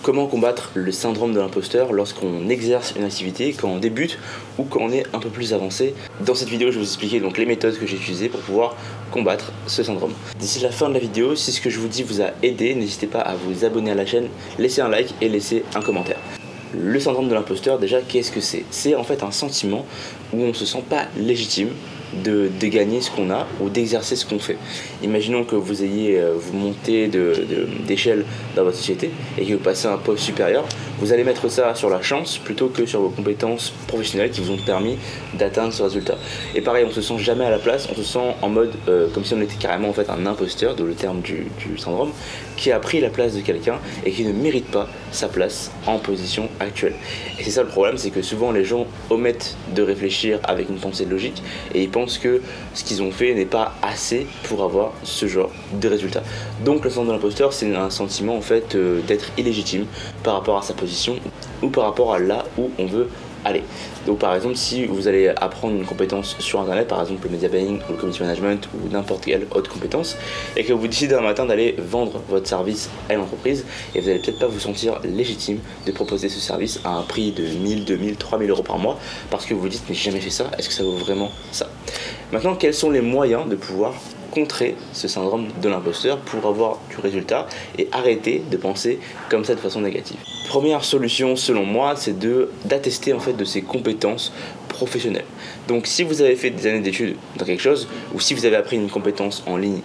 Comment combattre le syndrome de l'imposteur lorsqu'on exerce une activité, quand on débute ou quand on est un peu plus avancé. Dans cette vidéo, je vais vous expliquer donc les méthodes que j'ai utilisées pour pouvoir combattre ce syndrome. D'ici la fin de la vidéo, si ce que je vous dis vous a aidé, n'hésitez pas à vous abonner à la chaîne, laisser un like et laisser un commentaire. Le syndrome de l'imposteur, déjà, qu'est-ce que c'est? C'est en fait un sentiment où on ne se sent pas légitime de gagner ce qu'on a ou d'exercer ce qu'on fait. Imaginons que vous ayez vous montez d'échelle dans votre société et que vous passez à un poste supérieur, vous allez mettre ça sur la chance plutôt que sur vos compétences professionnelles qui vous ont permis d'atteindre ce résultat. Et pareil, on se sent jamais à la place, on se sent en mode comme si on était carrément en fait un imposteur, d'où le terme du syndrome, qui a pris la place de quelqu'un et qui ne mérite pas sa place en position actuelle. Et c'est ça le problème, c'est que souvent les gens omettent de réfléchir avec une pensée logique et ils pensent que ce qu'ils ont fait n'est pas assez pour avoir ce genre de résultat. Donc le syndrome de l'imposteur, c'est un sentiment en fait d'être illégitime par rapport à sa position ou par rapport à là où on veut aller. Donc par exemple, si vous allez apprendre une compétence sur internet, par exemple le media buying ou le community management ou n'importe quelle autre compétence, et que vous décidez un matin d'aller vendre votre service à une entreprise, et vous n'allez peut-être pas vous sentir légitime de proposer ce service à un prix de 1000, 2000, 3000 euros par mois, parce que vous vous dites mais j'ai jamais fait ça, est-ce que ça vaut vraiment ça? Maintenant, quels sont les moyens de pouvoir contrer ce syndrome de l'imposteur pour avoir du résultat et arrêter de penser comme ça de façon négative? Première solution selon moi, c'est d'attester en fait de ses compétences professionnelles. Donc si vous avez fait des années d'études dans quelque chose ou si vous avez appris une compétence en ligne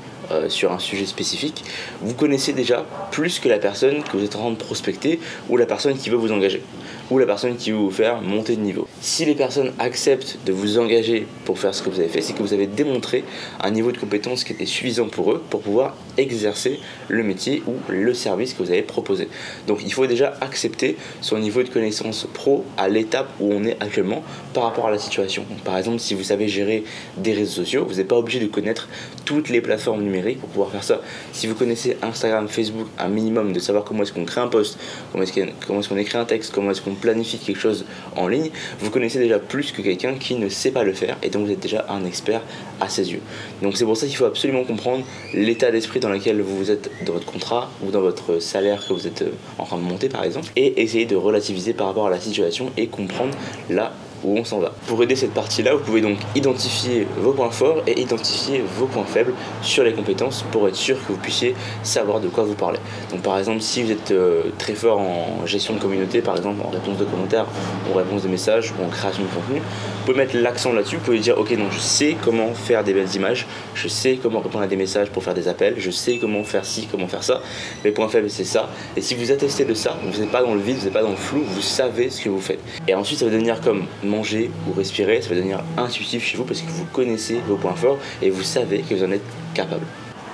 sur un sujet spécifique, vous connaissez déjà plus que la personne que vous êtes en train de prospecter ou la personne qui veut vous engager ou la personne qui veut vous faire monter de niveau. Si les personnes acceptent de vous engager pour faire ce que vous avez fait, c'est que vous avez démontré un niveau de compétence qui était suffisant pour eux pour pouvoir exercer le métier ou le service que vous avez proposé. Donc il faut déjà accepter son niveau de connaissance pro à l'étape où on est actuellement par rapport à la situation. Donc, par exemple, si vous savez gérer des réseaux sociaux, vous n'êtes pas obligé de connaître toutes les plateformes numériques pour pouvoir faire ça. Si vous connaissez Instagram, Facebook, un minimum de savoir comment est-ce qu'on crée un post, comment est-ce qu'on écrit un texte, comment est-ce qu'on planifie quelque chose en ligne, vous connaissez déjà plus que quelqu'un qui ne sait pas le faire et donc vous êtes déjà un expert à ses yeux. Donc c'est pour ça qu'il faut absolument comprendre l'état d'esprit dans lequel vous êtes dans votre contrat ou dans votre salaire que vous êtes en train de monter par exemple et essayer de relativiser par rapport à la situation et comprendre là où on s'en va. Pour aider cette partie-là, vous pouvez donc identifier vos points forts et identifier vos points faibles sur les compétences pour être sûr que vous puissiez savoir de quoi vous parlez. Donc par exemple, si vous êtes très fort en gestion de communauté, par exemple en réponse de commentaires, en réponse de messages ou en création de contenu, vous pouvez mettre l'accent là-dessus, vous pouvez dire ok, donc je sais comment faire des belles images, je sais comment répondre à des messages pour faire des appels, je sais comment faire ci, comment faire ça, mes points faibles c'est ça, et si vous attestez de ça, vous n'êtes pas dans le vide, vous n'êtes pas dans le flou, vous savez ce que vous faites. Et ensuite ça va devenir comme manger ou respirer, ça va devenir intuitif chez vous parce que vous connaissez vos points forts et vous savez que vous en êtes capable.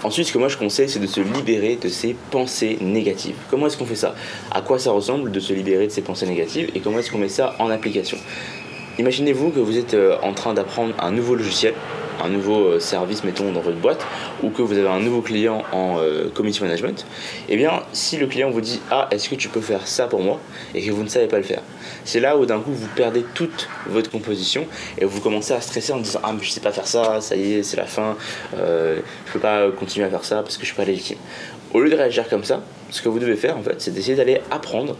Ensuite, ce que moi je conseille, c'est de se libérer de ces pensées négatives. Comment est-ce qu'on fait ça? À quoi ça ressemble de se libérer de ces pensées négatives et comment est-ce qu'on met ça en application? Imaginez-vous que vous êtes en train d'apprendre un nouveau logiciel, un nouveau service mettons dans votre boîte ou que vous avez un nouveau client en community management. Et bien si le client vous dit ah est-ce que tu peux faire ça pour moi et que vous ne savez pas le faire, c'est là où d'un coup vous perdez toute votre composition et vous commencez à stresser en disant ah mais je sais pas faire ça, ça y est c'est la fin, je peux pas continuer à faire ça parce que je suis pas légitime. Au lieu de réagir comme ça, ce que vous devez faire en fait c'est d'essayer d'aller apprendre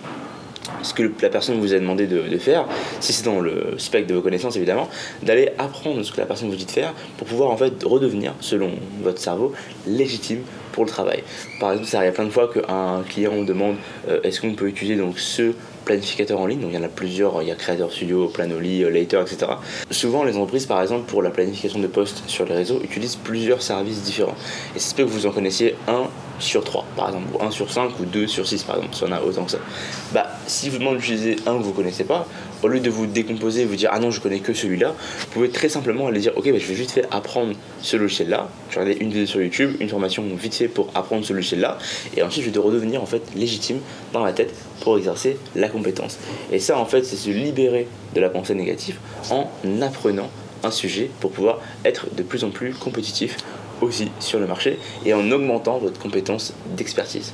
ce que la personne vous a demandé de faire, si c'est dans le spectre de vos connaissances évidemment, d'aller apprendre ce que la personne vous dit de faire pour pouvoir en fait redevenir, selon votre cerveau, légitime pour le travail. Par exemple, ça arrive plein de fois qu'un client vous demande est-ce qu'on peut utiliser donc ce planificateur en ligne, donc il y en a plusieurs, il y a Creator Studio, Planoly, Later, etc. Souvent les entreprises par exemple pour la planification de posts sur les réseaux utilisent plusieurs services différents et c'est ce que vous en connaissiez un sur 3 par exemple, ou 1 sur 5 ou 2 sur 6 par exemple, si on a autant que ça. Bah si vous demandez d'utiliser un que vous connaissez pas, au lieu de vous décomposer et vous dire ah non je connais que celui-là, vous pouvez très simplement aller dire ok bah, je vais juste faire apprendre ce logiciel là, je vais regarder une vidéo sur YouTube, une formation vite fait pour apprendre ce logiciel là et ensuite je vais redevenir en fait légitime dans ma tête pour exercer la compétence. Et ça en fait c'est se libérer de la pensée négative en apprenant un sujet pour pouvoir être de plus en plus compétitif aussi sur le marché et en augmentant votre compétence d'expertise.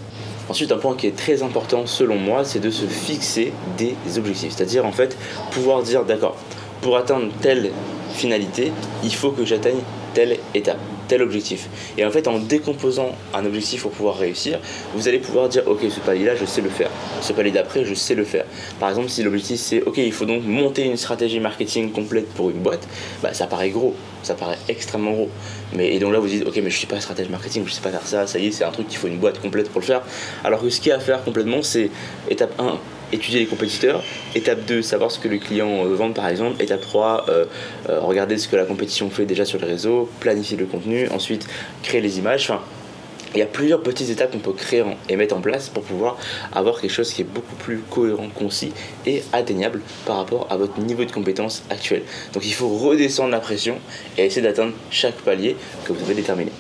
Ensuite, un point qui est très important selon moi, c'est de se fixer des objectifs. C'est-à-dire en fait pouvoir dire d'accord, pour atteindre telle finalité, il faut que j'atteigne telle étape. tel objectif. Et en fait, en décomposant un objectif pour pouvoir réussir, vous allez pouvoir dire ok, ce palier-là, je sais le faire. Ce palier d'après, je sais le faire. Par exemple, si l'objectif c'est ok, il faut donc monter une stratégie marketing complète pour une boîte, bah, ça paraît gros, ça paraît extrêmement gros. Et donc là, vous dites ok, mais je suis pas stratège marketing, je sais pas faire ça, ça y est, c'est un truc qu'il faut une boîte complète pour le faire. Alors que ce qu'il y a à faire complètement, c'est étape 1, étudier les compétiteurs, étape 2, savoir ce que le client vend par exemple, étape 3, regarder ce que la compétition fait déjà sur les réseaux, planifier le contenu, ensuite créer les images, enfin il y a plusieurs petites étapes qu'on peut créer et mettre en place pour pouvoir avoir quelque chose qui est beaucoup plus cohérent, concis et atteignable par rapport à votre niveau de compétence actuel. Donc il faut redescendre la pression et essayer d'atteindre chaque palier que vous avez déterminé.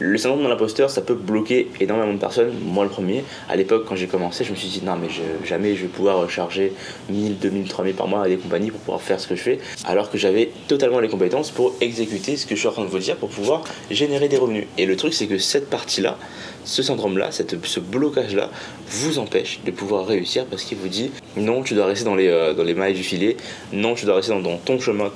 Le syndrome de l'imposteur, ça peut bloquer énormément de personnes, moi le premier. À l'époque, quand j'ai commencé, je me suis dit non mais jamais je vais pouvoir charger 1000, 2000, 3000 par mois à des compagnies pour pouvoir faire ce que je fais, alors que j'avais totalement les compétences pour exécuter ce que je suis en train de vous dire, pour pouvoir générer des revenus. Et le truc, c'est que cette partie-là, ce syndrome-là, ce blocage-là, vous empêche de pouvoir réussir parce qu'il vous dit non, tu dois rester dans les mailles du filet, non, tu dois rester dans ton chemin,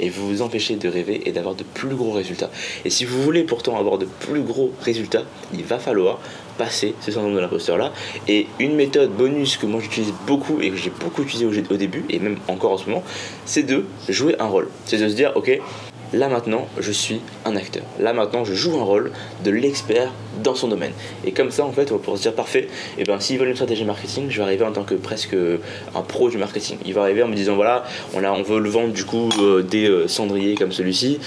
et vous vous empêchez de rêver et d'avoir de plus gros résultats. Et si vous voulez pourtant avoir de plus gros résultats, il va falloir passer ce syndrome de l'imposteur là. Et une méthode bonus que moi j'utilise beaucoup et que j'ai beaucoup utilisé au début et même encore en ce moment, c'est de jouer un rôle. C'est de se dire ok, là maintenant je suis un acteur, là maintenant je joue un rôle de l'expert dans son domaine, et comme ça en fait on va pouvoir se dire parfait, et ben s'ils veulent une stratégie marketing, je vais arriver en tant que presque un pro du marketing. Il va arriver en me disant voilà, on veut le vendre du coup des cendriers comme celui-ci,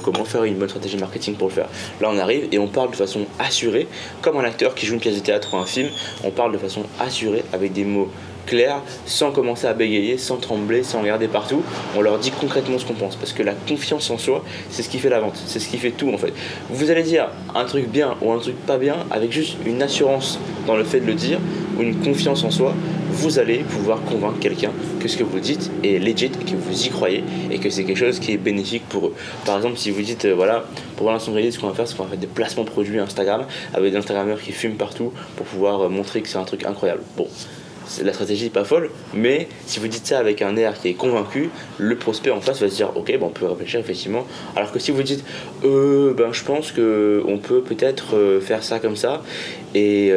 comment faire une bonne stratégie marketing pour le faire. Là on arrive et on parle de façon assurée, comme un acteur qui joue une pièce de théâtre ou un film, on parle de façon assurée avec des mots clair, sans commencer à bégayer, sans trembler, sans regarder partout. On leur dit concrètement ce qu'on pense, parce que la confiance en soi, c'est ce qui fait la vente, c'est ce qui fait tout en fait. Vous allez dire un truc bien ou un truc pas bien avec juste une assurance dans le fait de le dire, ou une confiance en soi, vous allez pouvoir convaincre quelqu'un que ce que vous dites est legit, et que vous y croyez et que c'est quelque chose qui est bénéfique pour eux. Par exemple, si vous dites voilà, pour voir un cendrier, ce qu'on va faire, c'est qu'on va faire des placements produits Instagram avec des Instagrammeurs qui fument partout pour pouvoir montrer que c'est un truc incroyable. Bon, la stratégie n'est pas folle, mais si vous dites ça avec un air qui est convaincu, le prospect en face va se dire ok, on peut réfléchir effectivement. Alors que si vous dites je pense qu'on peut peut-être faire ça comme ça et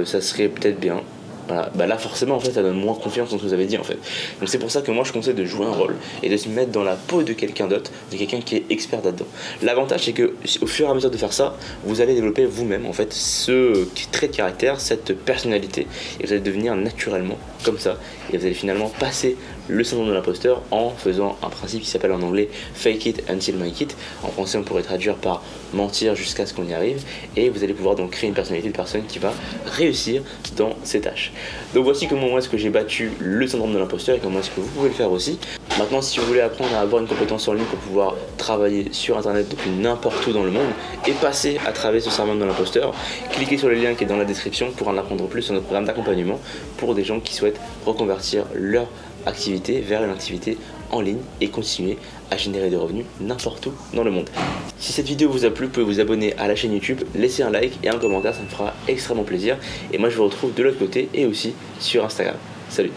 ça serait peut-être bien. Voilà. Bah là forcément en fait ça donne moins confiance dans ce que vous avez dit en fait. Donc c'est pour ça que moi je conseille de jouer un rôle et de se mettre dans la peau de quelqu'un d'autre, de quelqu'un qui est expert là-dedans. L'avantage c'est que au fur et à mesure de faire ça, vous allez développer vous-même en fait ce trait de caractère, cette personnalité, et vous allez devenir naturellement comme ça, et vous allez finalement passer le syndrome de l'imposteur en faisant un principe qui s'appelle en anglais fake it until make it. En français on pourrait traduire par mentir jusqu'à ce qu'on y arrive, et vous allez pouvoir donc créer une personnalité de personne qui va réussir dans ses tâches. Donc voici comment moi est-ce que j'ai battu le syndrome de l'imposteur et comment est-ce que vous pouvez le faire aussi. Maintenant, si vous voulez apprendre à avoir une compétence en ligne pour pouvoir travailler sur internet depuis n'importe où dans le monde et passer à travers ce syndrome de l'imposteur, cliquez sur le lien qui est dans la description pour en apprendre plus sur notre programme d'accompagnement pour des gens qui souhaitent reconvertir leur activité vers une activité en ligne et continuer à générer des revenus n'importe où dans le monde. Si cette vidéo vous a plu, vous pouvez vous abonner à la chaîne YouTube, laisser un like et un commentaire, ça me fera extrêmement plaisir. Et moi je vous retrouve de l'autre côté et aussi sur Instagram. Salut!